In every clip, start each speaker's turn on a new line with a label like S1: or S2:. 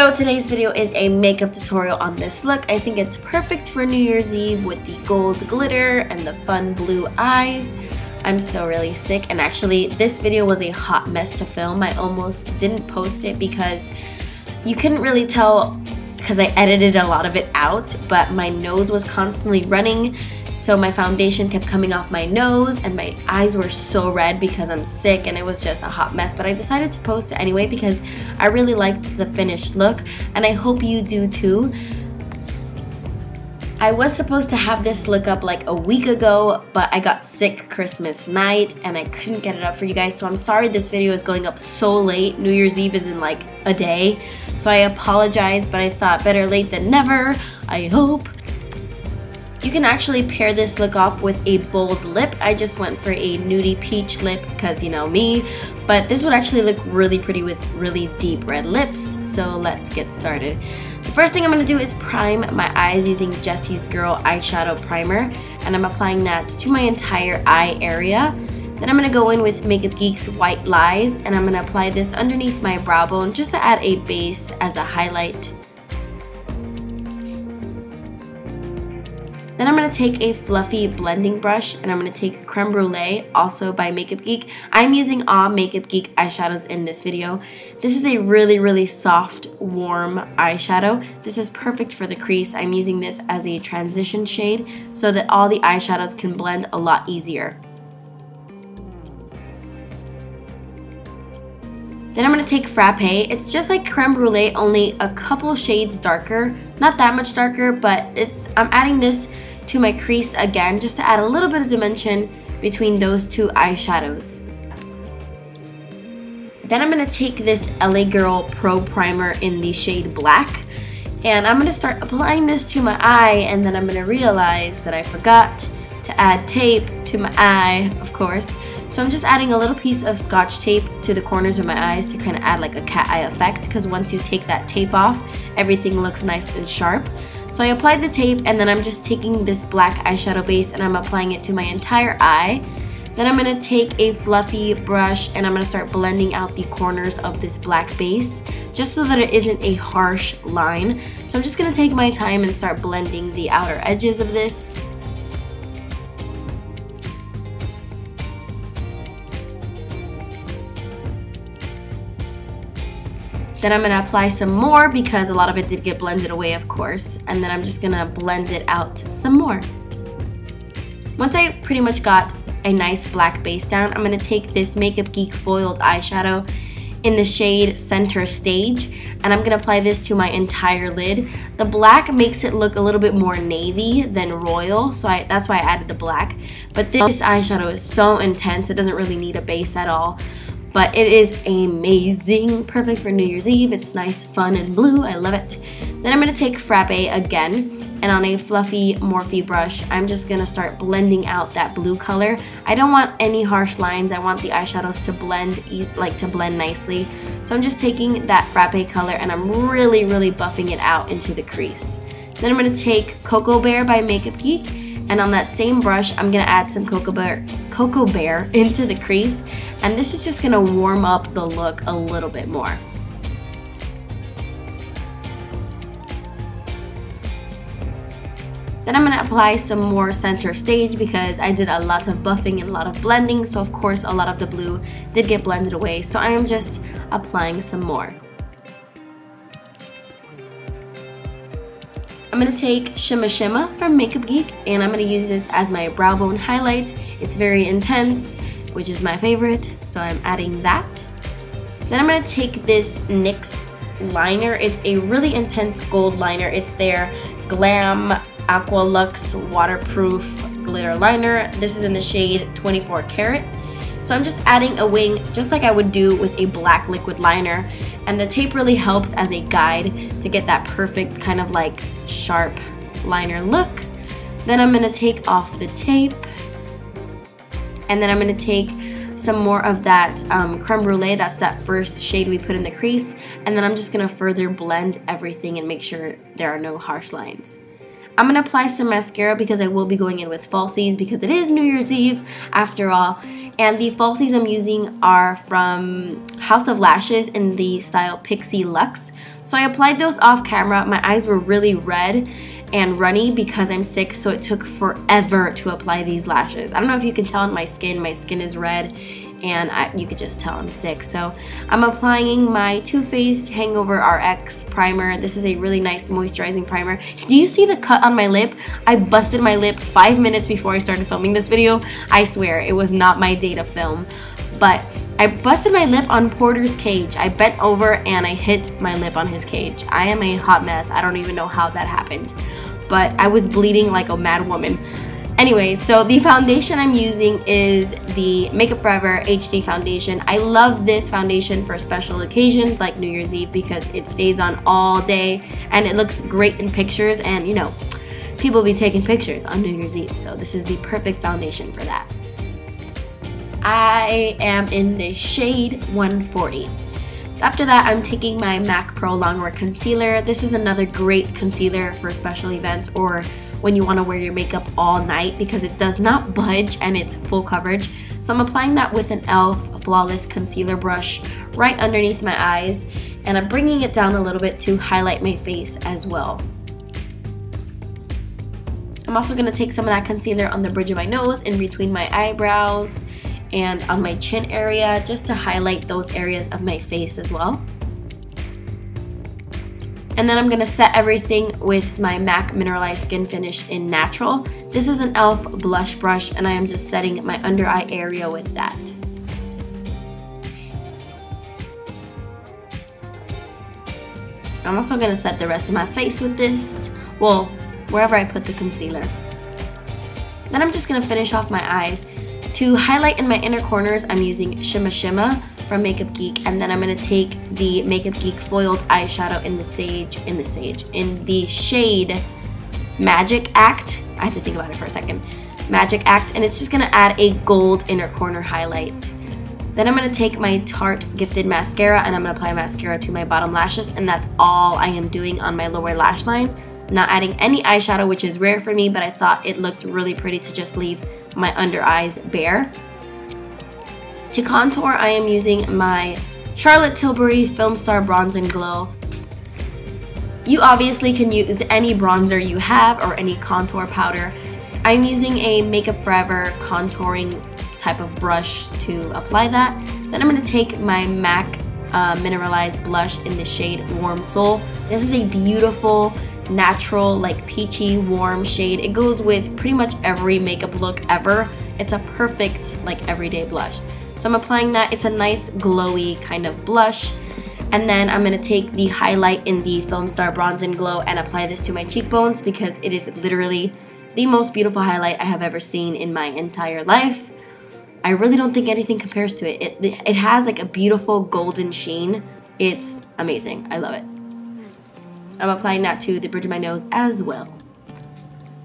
S1: So today's video is a makeup tutorial on this look. I think it's perfect for New Year's Eve with the gold glitter and the fun blue eyes. I'm still really sick, and actually this video was a hot mess to film. I almost didn't post it because you couldn't really tell because I edited a lot of it out, but my nose was constantly running, so my foundation kept coming off my nose and my eyes were so red because I'm sick, and it was just a hot mess. But I decided to post it anyway because I really liked the finished look, and I hope you do too. I was supposed to have this look up like a week ago, but I got sick Christmas night and I couldn't get it up for you guys, so I'm sorry this video is going up so late. New Year's Eve is in like a day, so I apologize, but I thought better late than never, I hope. You can actually pair this look off with a bold lip. I just went for a nudie peach lip because you know me, but this would actually look really pretty with really deep red lips, so let's get started. The first thing I'm going to do is prime my eyes using Jessie's Girl eyeshadow primer, and I'm applying that to my entire eye area. Then I'm going to go in with MAKEUPGEEK's White Lies, and I'm going to apply this underneath my brow bone just to add a base as a highlight. Then I'm going to take a fluffy blending brush and I'm going to take Creme Brûlée, also by MAKEUPGEEK. I'm using all MAKEUPGEEK eyeshadows in this video. This is a really soft, warm eyeshadow. This is perfect for the crease. I'm using this as a transition shade so that all the eyeshadows can blend a lot easier. Then I'm going to take Frappe. It's just like Creme Brûlée, only a couple shades darker. Not that much darker, but I'm adding this to my crease again just to add a little bit of dimension between those two eyeshadows. Then I'm going to take this LA Girl Pro Primer in the shade Black, and I'm going to start applying this to my eye, and then I'm going to realize that I forgot to add tape to my eye, of course. So I'm just adding a little piece of Scotch tape to the corners of my eyes to kind of add like a cat eye effect, because once you take that tape off, everything looks nice and sharp. So I applied the tape, and then I'm just taking this black eyeshadow base and I'm applying it to my entire eye. Then I'm going to take a fluffy brush and I'm going to start blending out the corners of this black base just so that it isn't a harsh line. So I'm just going to take my time and start blending the outer edges of this. Then I'm going to apply some more because a lot of it did get blended away, of course. And then I'm just going to blend it out some more. Once I pretty much got a nice black base down, I'm going to take this MAKEUPGEEK foiled eyeshadow in the shade Center Stage, and I'm going to apply this to my entire lid. The black makes it look a little bit more navy than royal, so that's why I added the black. But this eyeshadow is so intense, it doesn't really need a base at all. But it is amazing, perfect for New Year's Eve. It's nice, fun, and blue. I love it. Then I'm going to take Frappe again, and on a fluffy Morphe brush, I'm just going to start blending out that blue color. I don't want any harsh lines. I want the eyeshadows to blend nicely. So I'm just taking that Frappe color and I'm really buffing it out into the crease. Then I'm going to take Cocoa Bear by MAKEUPGEEK, and on that same brush, I'm going to add some Cocoa Bear into the crease, and this is just going to warm up the look a little bit more. Then I'm going to apply some more Center Stage because I did a lot of buffing and a lot of blending, so of course a lot of the blue did get blended away, so I am just applying some more. I'm going to take Shimma from MAKEUPGEEK, and I'm going to use this as my brow bone highlight. It's very intense, which is my favorite, so I'm adding that. Then I'm going to take this NYX liner. It's a really intense gold liner. It's their Glam Aqua Luxe Waterproof Glitter Liner. This is in the shade 24 Karat. So I'm just adding a wing just like I would do with a black liquid liner, and the tape really helps as a guide to get that perfect kind of like sharp liner look. Then I'm going to take off the tape, and then I'm going to take some more of that Creme Brûlée. That's that first shade we put in the crease, and then I'm just going to further blend everything and make sure there are no harsh lines. I'm going to apply some mascara because I will be going in with falsies because it is New Year's Eve after all. And the falsies I'm using are from House of Lashes in the style Pixie Luxe. So I applied those off camera. My eyes were really red and runny because I'm sick, so it took forever to apply these lashes. I don't know if you can tell on my skin is red, and you could just tell I'm sick. So I'm applying my Too Faced Hangover RX primer. This is a really nice moisturizing primer. Do you see the cut on my lip? I busted my lip 5 minutes before I started filming this video. I swear, it was not my day to film. But I busted my lip on Porter's cage. I bent over and I hit my lip on his cage. I am a hot mess. I don't even know how that happened. But I was bleeding like a mad woman. Anyway, so the foundation I'm using is the Makeup Forever HD foundation. I love this foundation for special occasions like New Year's Eve because it stays on all day and it looks great in pictures, and you know, people be taking pictures on New Year's Eve, so this is the perfect foundation for that. I am in the shade 140. So after that, I'm taking my MAC Pro Longwear Concealer. This is another great concealer for special events or when you want to wear your makeup all night because it does not budge and it's full coverage. So I'm applying that with an e.l.f. Flawless Concealer brush right underneath my eyes, and I'm bringing it down a little bit to highlight my face as well. I'm also going to take some of that concealer on the bridge of my nose, in between my eyebrows, and on my chin area, just to highlight those areas of my face as well. And then I'm going to set everything with my MAC Mineralized Skin Finish in Natural. This is an e.l.f. blush brush, and I am just setting my under eye area with that. I'm also going to set the rest of my face with this, well, wherever I put the concealer. Then I'm just going to finish off my eyes. To highlight in my inner corners, I'm using Shimma from MAKEUPGEEK, and then I'm going to take the MAKEUPGEEK foiled eyeshadow in the shade Magic Act. I had to think about it for a second. Magic Act, and it's just going to add a gold inner corner highlight. Then I'm going to take my Tarte Gifted Mascara, and I'm going to apply mascara to my bottom lashes, and that's all I am doing on my lower lash line. Not adding any eyeshadow, which is rare for me, but I thought it looked really pretty to just leave my under eyes bare. To contour, I am using my Charlotte Tilbury Filmstar Bronze and Glow. You obviously can use any bronzer you have or any contour powder. I'm using a Makeup Forever contouring type of brush to apply that. Then I'm going to take my MAC Mineralized blush in the shade Warm Soul. This is a beautiful, natural, like peachy, warm shade. It goes with pretty much every makeup look ever. It's a perfect, like, everyday blush. So I'm applying that. It's a nice glowy kind of blush. And then I'm going to take the highlight in the Filmstar Bronze and Glow and apply this to my cheekbones because it is literally the most beautiful highlight I have ever seen in my entire life. I really don't think anything compares to it. It has like a beautiful golden sheen. It's amazing. I love it. I'm applying that to the bridge of my nose as well.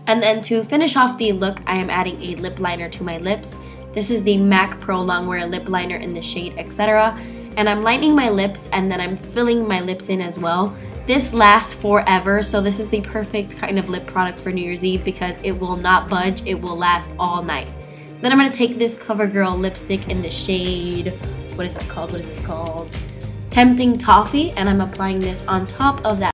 S1: And then to finish off the look, I am adding a lip liner to my lips. This is the MAC Pro Longwear Lip Liner in the shade Etcetera. And I'm lightening my lips and then I'm filling my lips in as well. This lasts forever, so this is the perfect kind of lip product for New Year's Eve because it will not budge, it will last all night. Then I'm going to take this CoverGirl lipstick in the shade, what is this called? Tempting Toffee, and I'm applying this on top of that